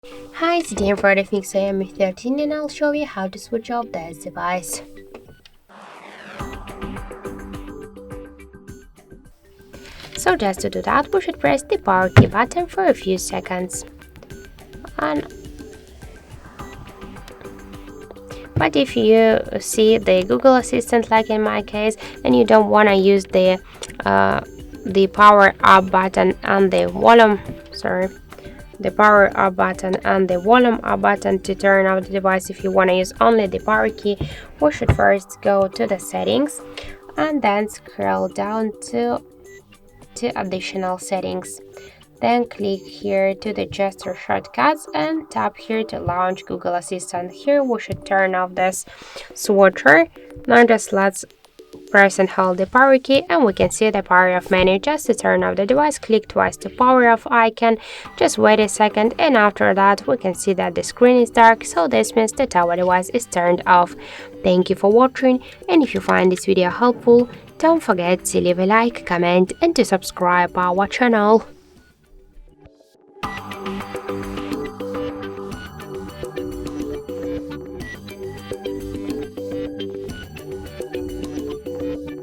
Hi, today for the Xiaomi 13 and I'll show you how to switch off this device. So just to do that, we should press the power key button for a few seconds. But if you see the Google Assistant, like in my case, and you don't want to use the power up button and the power up button and the volume up button to turn off the device, if you want to use only the power key, we should first go to the settings and then scroll down to additional settings. Then click here to the gesture shortcuts and tap here to launch Google Assistant. Here we should turn off this switcher. Now just let's press and hold the power key and we can see the power off menu. Just to turn off the device, click twice the power off icon, just wait a second, and after that we can see that the screen is dark, so this means that our device is turned off. Thank you for watching, and if you find this video helpful, don't forget to leave a like, comment and to subscribe our channel.